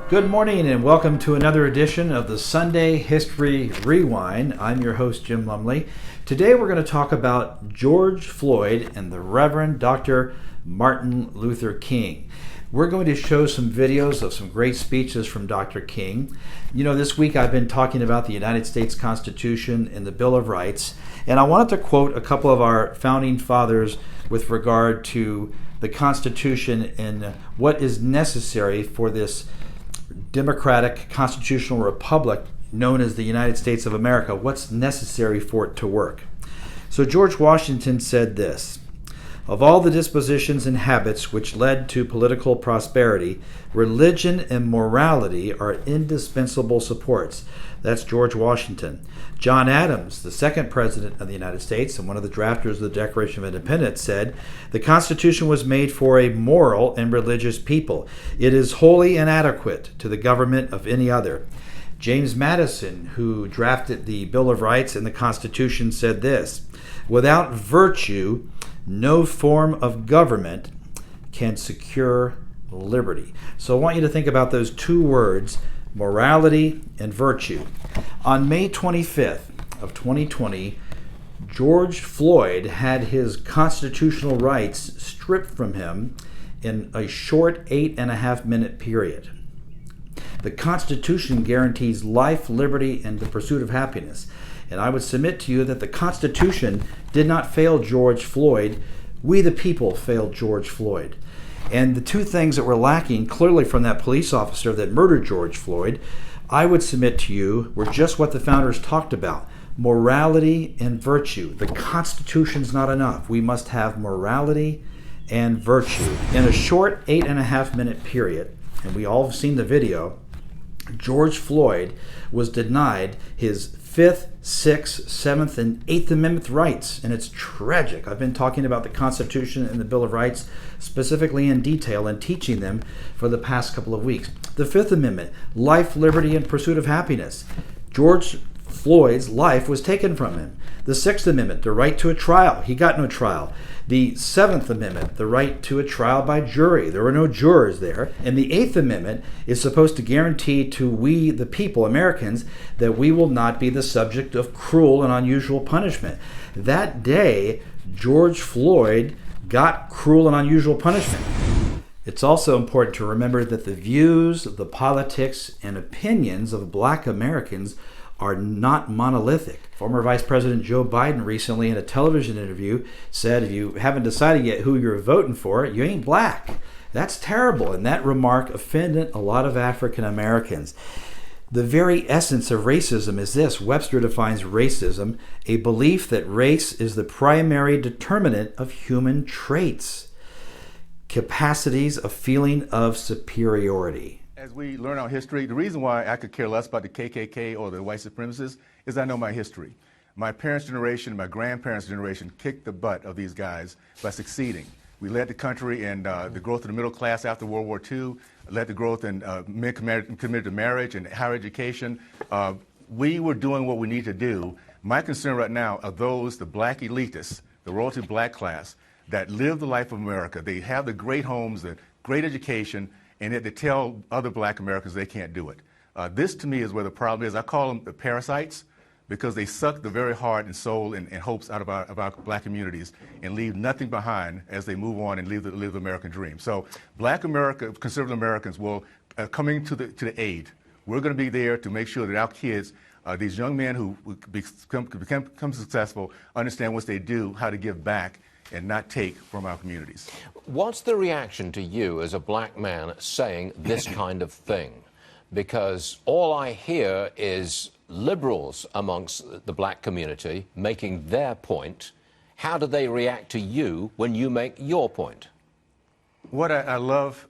Good morning and welcome to another edition of the Sunday History Rewind. I'm your host, Jim Lumley. Today we're going to talk about George Floyd and the Reverend Dr. Martin Luther King. We're going to show some videos of some great speeches from Dr. King. You know, this week I've been talking about the United States Constitution and the Bill of Rights, and I wanted to quote a couple of our founding fathers with regard to the Constitution and what is necessary for this democratic constitutional republic known as the United States of America, what's necessary for it to work. So George Washington said this: "Of all the dispositions and habits which led to political prosperity, religion and morality are indispensable supports." That's George Washington. John Adams, the second president of the United States and one of the drafters of the Declaration of Independence, said, "The Constitution was made for a moral and religious people. It is wholly inadequate to the government of any other." James Madison, who drafted the Bill of Rights and the Constitution, said this: "Without virtue, no form of government can secure liberty." So I want you to think about those two words, morality and virtue. On May 25th of 2020, George Floyd had his constitutional rights stripped from him in a short 8.5-minute period. The Constitution guarantees life, liberty, and the pursuit of happiness. And I would submit to you that the Constitution did not fail George Floyd. We the people failed George Floyd. And the two things that were lacking clearly from that police officer that murdered George Floyd, I would submit to you, were just what the founders talked about: morality and virtue. The Constitution's not enough. We must have morality and virtue. In a short 8.5-minute period, and we all have seen the video, George Floyd was denied his 5th, 6th, 7th, and 8th Amendment rights, and it's tragic. I've been talking about the Constitution and the Bill of Rights specifically in detail and teaching them for the past couple of weeks. The 5th Amendment, life, liberty, and pursuit of happiness. George Floyd's life was taken from him. The 6th Amendment, the right to a trial. He got no trial. The 7th Amendment, the right to a trial by jury. There were no jurors there. And the 8th Amendment is supposed to guarantee to we, the people, Americans, that we will not be the subject of cruel and unusual punishment. That day, George Floyd got cruel and unusual punishment. It's also important to remember that the views, the politics, and opinions of Black Americans are not monolithic. Former Vice President Joe Biden recently in a television interview said, if you haven't decided yet who you're voting for, you ain't black. That's terrible, and that remark offended a lot of African Americans. The very essence of racism is this. Webster defines racism: a belief that race is the primary determinant of human traits, capacities, a feeling of superiority. As we learn our history, the reason why I could care less about the KKK or the white supremacists is I know my history. My parents' generation, my grandparents' generation kicked the butt of these guys by succeeding. We led the country in the growth of the middle class after World War II, led the growth in men committed to marriage and higher education. We were doing what we need to do. My concern right now are those, the black elitists, the royalty black class, that live the life of America. They have the great homes, the great education, and yet they tell other black Americans they can't do it. This, to me, is where the problem is. I call them the parasites because they suck the very heart and soul and hopes out of our black communities and leave nothing behind as they move on and live the American dream. So black America, conservative Americans will, coming to the aid. We're going to be there to make sure that our kids, these young men who become successful, understand once they do how to give back and not take from our communities. What's the reaction to you as a black man saying this kind of thing? Because all I hear is liberals amongst the black community making their point. How do they react to you when you make your point? What I love,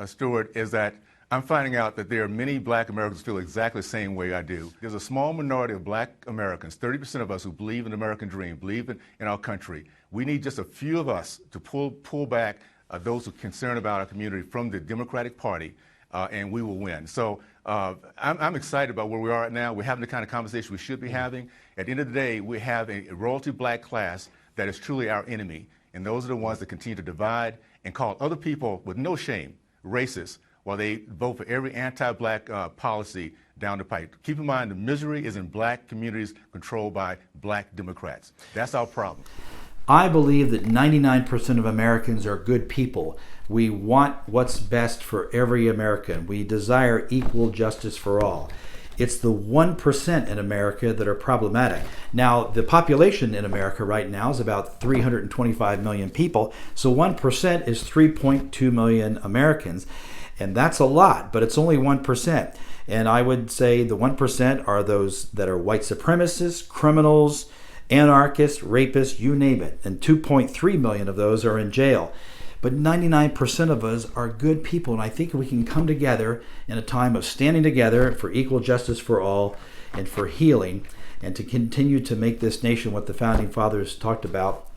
Stuart, is that I'm finding out that there are many black Americans who feel exactly the same way I do. There's a small minority of black Americans, 30% of us, who believe in the American dream, believe in our country. We need just a few of us to pull back those who are concerned about our community from the Democratic Party, and we will win. So I'm excited about where we are right now. We're having the kind of conversation we should be having. At the end of the day, we have a royalty black class that is truly our enemy, and those are the ones that continue to divide and call other people with no shame racist, while they vote for every anti-black policy down the pipe. Keep in mind, the misery is in black communities controlled by black Democrats. That's our problem. I believe that 99% of Americans are good people. We want what's best for every American. We desire equal justice for all. It's the 1% in America that are problematic. Now, the population in America right now is about 325 million people, so 1% is 3.2 million Americans, and that's a lot, but it's only 1%. And I would say the 1% are those that are white supremacists, criminals, anarchists, rapists, you name it. And 2.3 million of those are in jail. But 99% of us are good people, and I think we can come together in a time of standing together for equal justice for all and for healing, and to continue to make this nation what the Founding Fathers talked about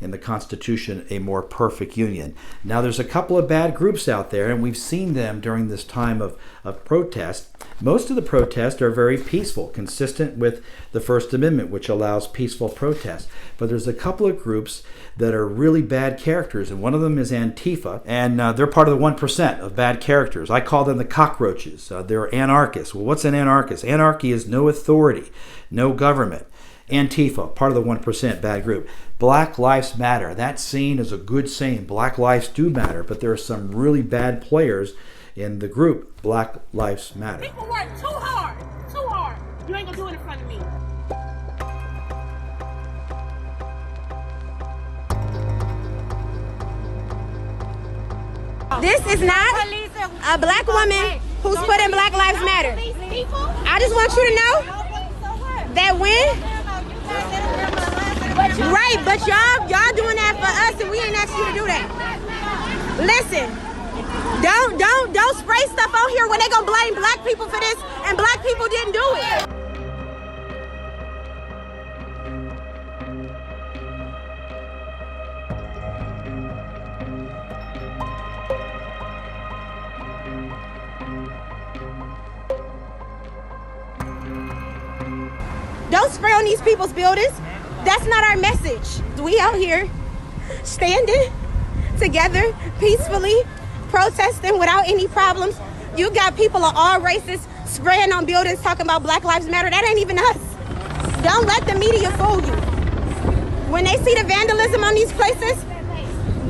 in the Constitution, a more perfect union. Now, there's a couple of bad groups out there, and we've seen them during this time of protest. Most of the protests are very peaceful, consistent with the First Amendment, which allows peaceful protest. But there's a couple of groups that are really bad characters, and one of them is Antifa, and they're part of the 1% of bad characters. I call them the cockroaches. They're anarchists. Well, what's an anarchist? Anarchy is no authority, no government. Antifa, part of the 1% bad group. Black Lives Matter. That's seen as a good saying. Black lives do matter, but there are some really bad players in the group Black Lives Matter. People work too hard, too hard. You ain't gonna do it in front of me. This is not a black woman who's put in Black Lives Matter. I just want you to know that when right, but y'all doing that for us, and we ain't asked you to do that. Listen, don't spray stuff on here when they gonna blame black people for this, and black people didn't do it. Don't spray on these people's buildings. That's not our message. We out here standing together peacefully, protesting without any problems. You got people of all races spraying on buildings talking about Black Lives Matter. That ain't even us. Don't let the media fool you. When they see the vandalism on these places,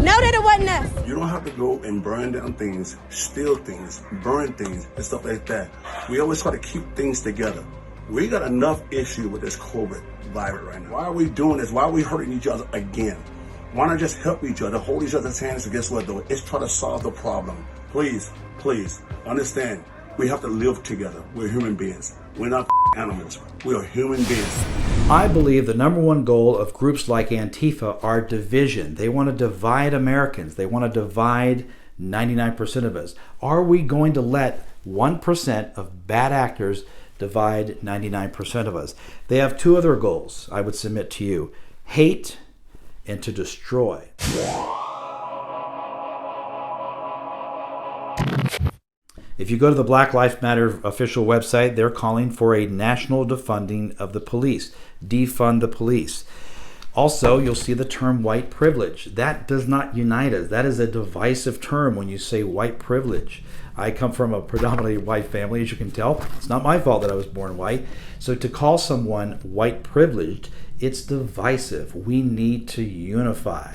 know that it wasn't us. You don't have to go and burn down things, steal things, burn things, and stuff like that. We always try to keep things together. We got enough issue with this COVID virus right now. Why are we doing this? Why are we hurting each other again? Why not just help each other, hold each other's hands, and guess what though? It's try to solve the problem. Please, please, understand, we have to live together. We're human beings. We're not animals. We are human beings. I believe the number one goal of groups like Antifa are division. They want to divide Americans. They want to divide 99% of us. Are we going to let 1% of bad actors divide 99% of us? They have two other goals, I would submit to you: hate and to destroy. If you go to the Black Lives Matter official website, they're calling for a national defunding of the police. Defund the police. Also, you'll see the term white privilege. That does not unite us. That is a divisive term when you say white privilege. I come from a predominantly white family, as you can tell. It's not my fault that I was born white. So to call someone white privileged, it's divisive. We need to unify.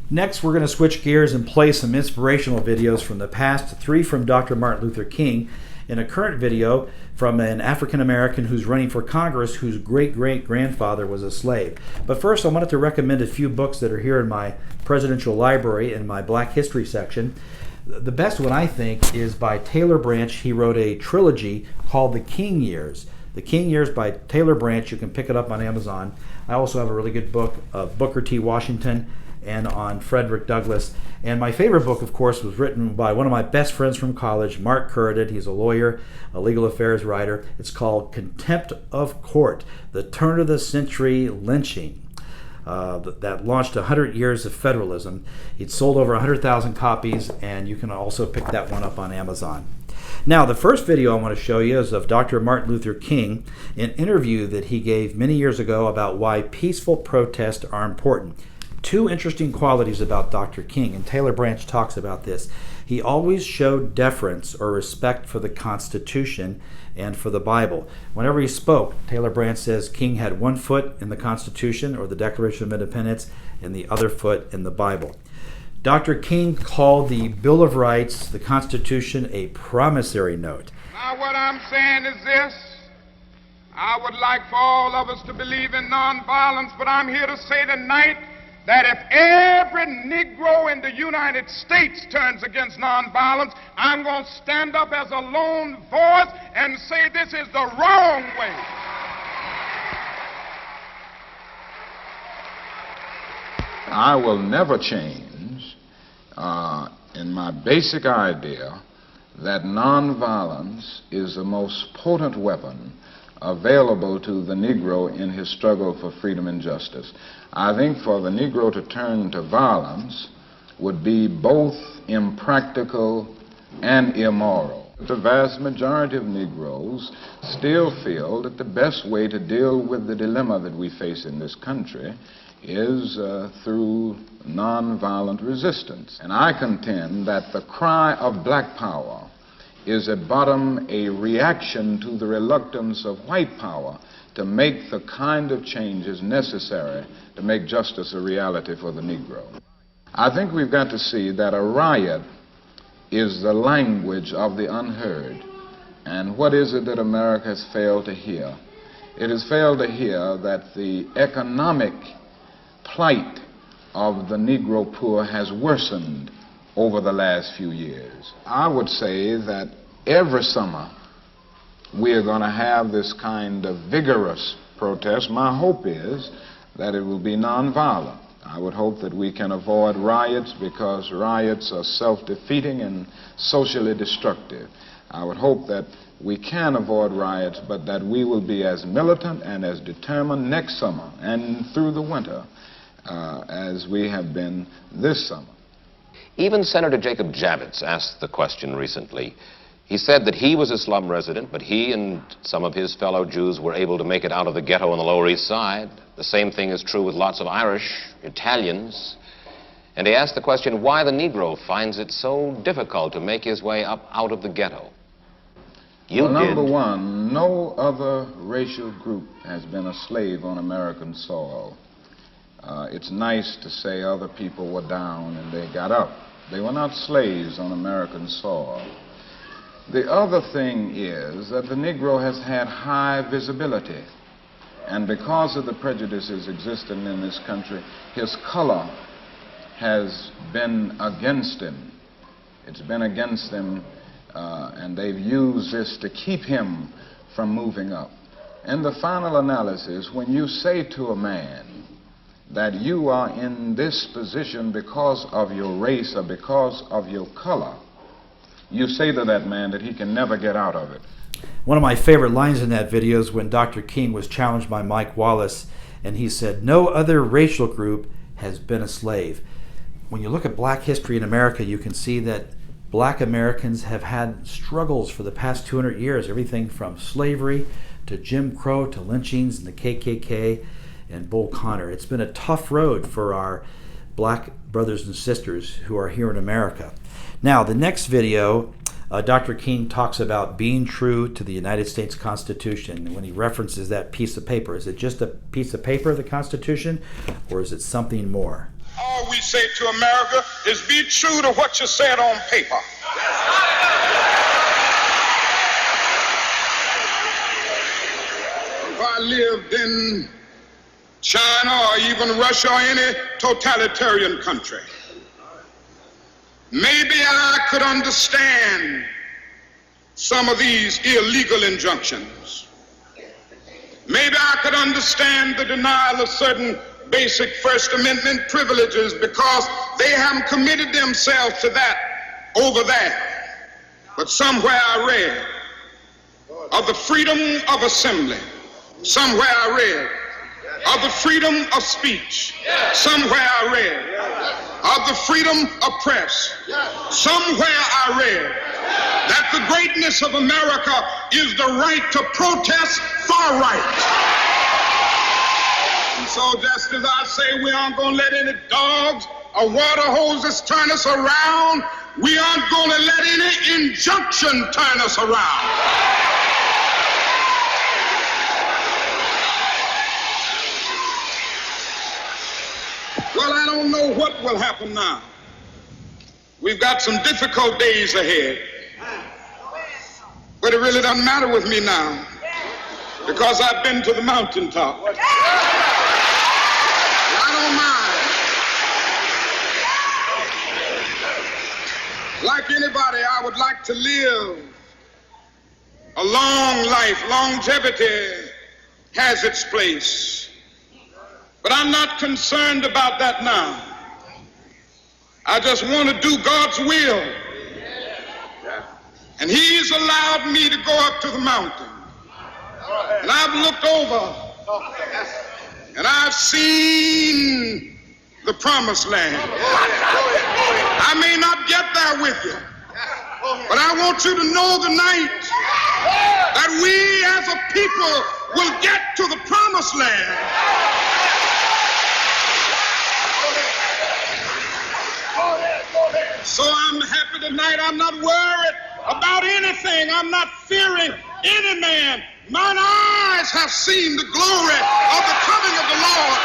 Next, we're going to switch gears and play some inspirational videos from the past. 3 from Dr. Martin Luther King, and a current video from an African American who's running for Congress whose great-great-grandfather was a slave. But first, I wanted to recommend a few books that are here in my presidential library in my Black History section. The best one, I think, is by Taylor Branch. He wrote a trilogy called The King Years. The King Years by Taylor Branch. You can pick it up on Amazon. I also have a really good book of Booker T. Washington and on Frederick Douglass. And my favorite book, of course, was written by one of my best friends from college, Mark Curridon. He's a lawyer, a legal affairs writer. It's called Contempt of Court, the Turn of the Century Lynching. That launched 100 years of federalism. It sold over 100,000 copies, and you can also pick that one up on Amazon. Now, the first video I want to show you is of Dr. Martin Luther King, an interview that he gave many years ago about why peaceful protests are important. two interesting qualities about Dr. King, and Taylor Branch talks about this. He always showed deference or respect for the Constitution and for the Bible. Whenever he spoke, Taylor Branch says King had one foot in the Constitution or the Declaration of Independence and the other foot in the Bible. Dr. King called the Bill of Rights, the Constitution, a promissory note. Now what I'm saying is this. I would like for all of us to believe in nonviolence, but I'm here to say tonight that if every Negro in the United States turns against nonviolence, I'm going to stand up as a lone voice and say this is the wrong way. I will never change in my basic idea that nonviolence is the most potent weapon available to the Negro in his struggle for freedom and justice. I think for the Negro to turn to violence would be both impractical and immoral. The vast majority of Negroes still feel that the best way to deal with the dilemma that we face in this country is through nonviolent resistance. And I contend that the cry of black power is at bottom a reaction to the reluctance of white power to make the kind of changes necessary to make justice a reality for the Negro. I think we've got to see that a riot is the language of the unheard. And what is it that America has failed to hear? It has failed to hear that the economic plight of the Negro poor has worsened over the last few years. I would say that every summer we are going to have this kind of vigorous protest. My hope is that it will be nonviolent. I would hope that we can avoid riots because riots are self-defeating and socially destructive. I would hope that we can avoid riots, but that we will be as militant and as determined next summer and through the winter as we have been this summer. Even Senator Jacob Javits asked the question recently. He said that he was a slum resident, but he and some of his fellow Jews were able to make it out of the ghetto on the Lower East Side. The same thing is true with lots of Irish, Italians. And he asked the question why the Negro finds it so difficult to make his way up out of the ghetto. Well, number one, no other racial group has been a slave on American soil. It's nice to say other people were down and they got up. They were not slaves on American soil. The other thing is that the Negro has had high visibility. And because of the prejudices existing in this country, his color has been against him. It's been against him, and they've used this to keep him from moving up. In the final analysis, when you say to a man that you are in this position because of your race or because of your color, you say to that man that he can never get out of it. One of my favorite lines in that video is when Dr. King was challenged by Mike Wallace, and he said, "No other racial group has been a slave." When you look at black history in America, you can see that black Americans have had struggles for the past 200 years, everything from slavery to Jim Crow to lynchings and the KKK and Bull Connor. It's been a tough road for our black brothers and sisters who are here in America. Now, the next video, Dr. King talks about being true to the United States Constitution. When he references that piece of paper, is it just a piece of paper, the Constitution, or is it something more? All we say to America is be true to what you said on paper. If I lived in China or even Russia or any totalitarian country, maybe I could understand some of these illegal injunctions. Maybe I could understand the denial of certain basic First Amendment privileges because they haven't committed themselves to that over there. But somewhere I read of the freedom of assembly. Somewhere I read of the freedom of speech. Somewhere I read of the freedom of press. Somewhere I read that the greatness of America is the right to protest far right. And so just as I say we aren't going to let any dogs or water hoses turn us around, we aren't going to let any injunction turn us around. Well, I don't know what will happen now. We've got some difficult days ahead. But it really doesn't matter with me now, because I've been to the mountaintop. I don't mind. Like anybody, I would like to live a long life. Longevity has its place. But I'm not concerned about that now. I just want to do God's will. And He's allowed me to go up to the mountain. And I've looked over and I've seen the promised land. I may not get there with you, but I want you to know tonight that we as a people will get to the promised land. So I'm happy tonight. I'm not worried about anything. I'm not fearing any man. Mine eyes have seen the glory of the coming of the Lord.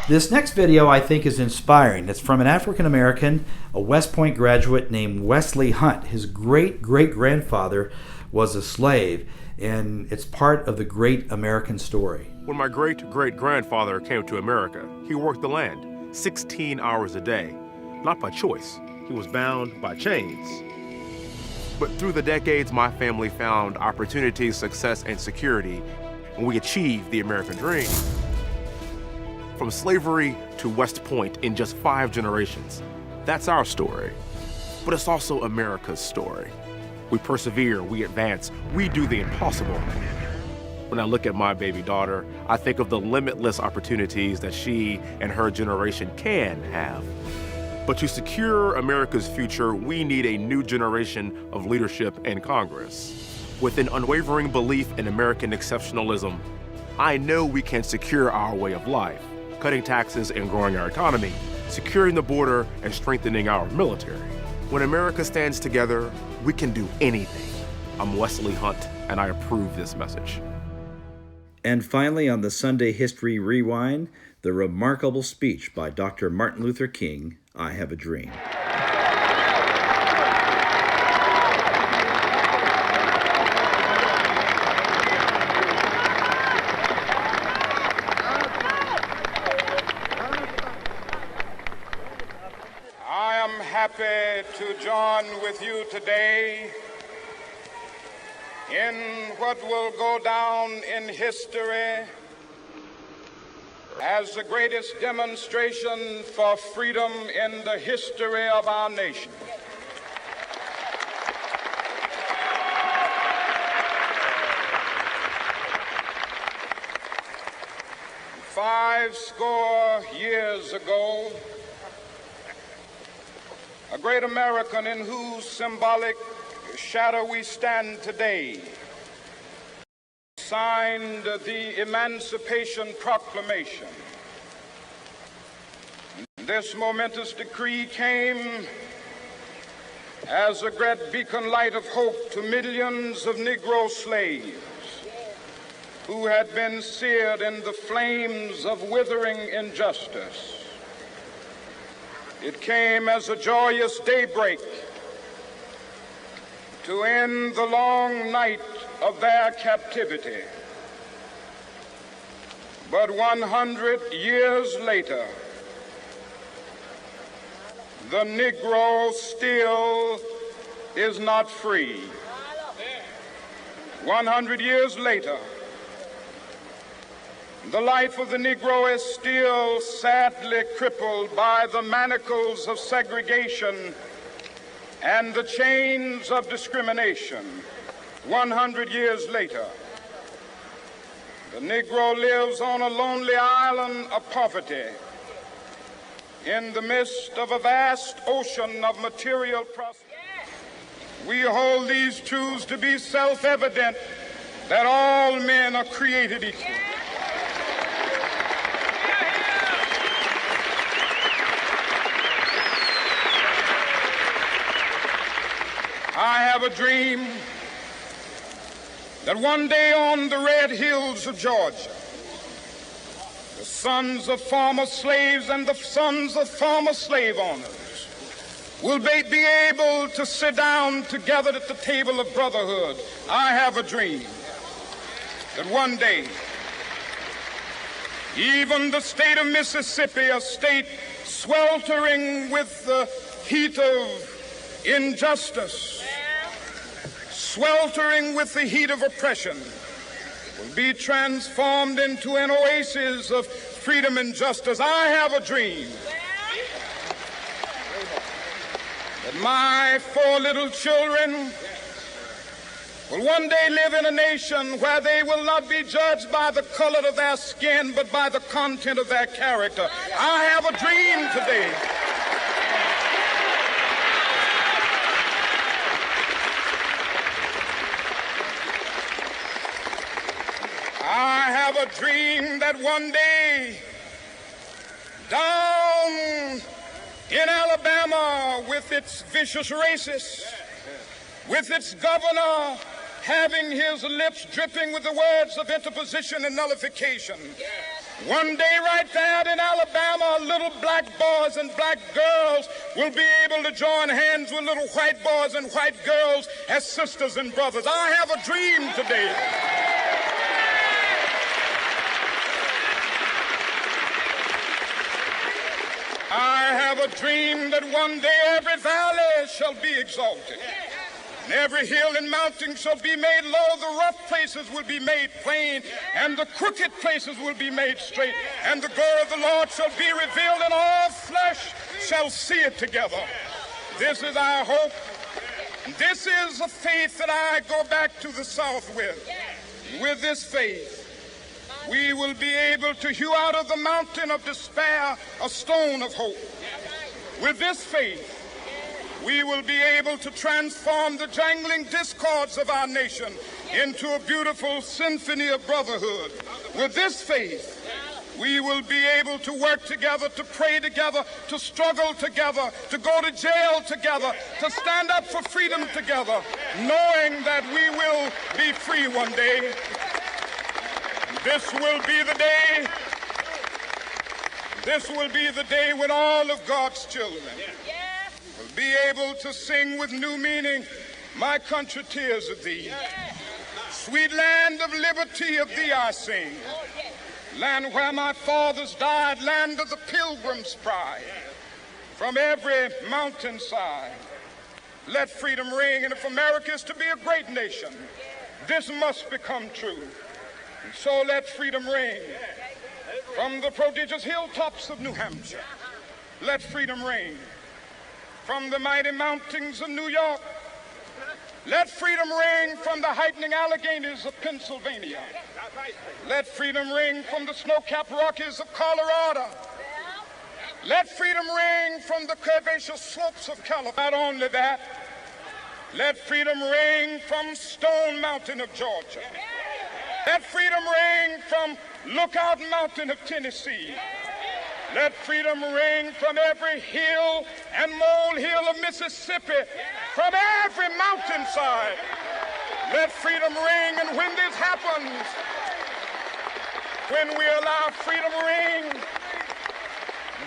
This next video I think is inspiring. It's from an African American, a West Point graduate named Wesley Hunt. His great-great-grandfather was a slave, and it's part of the great American story. When my great-great-grandfather came to America, he worked the land 16 hours a day, not by choice. He was bound by chains. But through the decades, my family found opportunity, success, and security when we achieved the American dream. From slavery to West Point in just 5 generations. That's our story. But it's also America's story. We persevere, we advance, we do the impossible. When I look at my baby daughter, I think of the limitless opportunities that she and her generation can have. But to secure America's future, we need a new generation of leadership in Congress. With an unwavering belief in American exceptionalism, I know we can secure our way of life, cutting taxes and growing our economy, securing the border and strengthening our military. When America stands together, we can do anything. I'm Wesley Hunt, and I approve this message. And finally, on the Sunday History Rewind, the remarkable speech by Dr. Martin Luther King, I Have a Dream. I am happy to join with you today in what will go down in history as the greatest demonstration for freedom in the history of our nation. Five score years ago, a great American in whose symbolic shadow we stand today signed the Emancipation Proclamation. This momentous decree came as a great beacon light of hope to millions of Negro slaves who had been seared in the flames of withering injustice. It came as a joyous daybreak to end the long night of their captivity. But 100 years later, the Negro still is not free. 100 years later, the life of the Negro is still sadly crippled by the manacles of segregation and the chains of discrimination. 100 years later, the Negro lives on a lonely island of poverty in the midst of a vast ocean of material prosperity. We hold these truths to be self-evident that all men are created equal. I have a dream that one day on the red hills of Georgia, the sons of former slaves and the sons of former slave owners will be able to sit down together at the table of brotherhood. I have a dream that one day, even the state of Mississippi, a state sweltering with the heat of injustice, sweltering with the heat of oppression, will be transformed into an oasis of freedom and justice. I have a dream that my 4 little children will one day live in a nation where they will not be judged by the color of their skin, but by the content of their character. I have a dream today a dream that one day down in Alabama, with its vicious racists, with its governor having his lips dripping with the words of interposition and nullification, one day right there in Alabama, little black boys and black girls will be able to join hands with little white boys and white girls as sisters and brothers. I have a dream today I have a dream that one day every valley shall be exalted, and every hill and mountain shall be made low. The rough places will be made plain, and the crooked places will be made straight. And the glory of the Lord shall be revealed, and all flesh shall see it together. This is our hope. This is a faith that I go back to the South with. With this faith, we will be able to hew out of the mountain of despair a stone of hope. With this faith, we will be able to transform the jangling discords of our nation into a beautiful symphony of brotherhood. With this faith, we will be able to work together, to pray together, to struggle together, to go to jail together, to stand up for freedom together, knowing that we will be free one day. This will be the day when all of God's children will be able to sing with new meaning, my country, tears of thee. Sweet land of liberty, of thee I sing. Land where my fathers died, land of the pilgrim's pride. From every mountainside, let freedom ring. And if America is to be a great nation, this must become true. And so let freedom ring from the prodigious hilltops of New Hampshire. Let freedom ring from the mighty mountains of New York. Let freedom ring from the heightening Alleghenies of Pennsylvania. Let freedom ring from the snow-capped Rockies of Colorado. Let freedom ring from the curvaceous slopes of California. Not only that, let freedom ring from Stone Mountain of Georgia. Let freedom ring from Lookout Mountain of Tennessee. Let freedom ring from every hill and molehill of Mississippi, from every mountainside. Let freedom ring, and when this happens, when we allow freedom ring,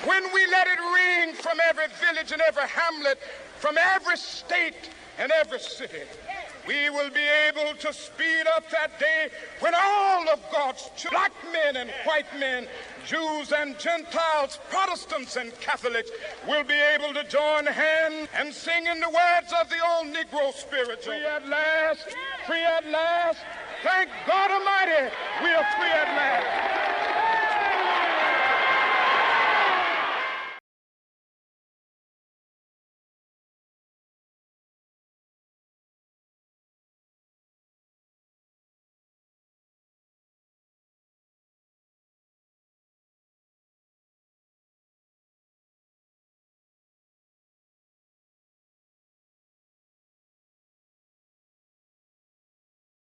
when we let it ring from every village and every hamlet, from every state and every city, we will be able to speed up that day when all of God's children, black men and white men, Jews and Gentiles, Protestants and Catholics, will be able to join hands and sing in the words of the old Negro spiritual. Free at last, thank God Almighty.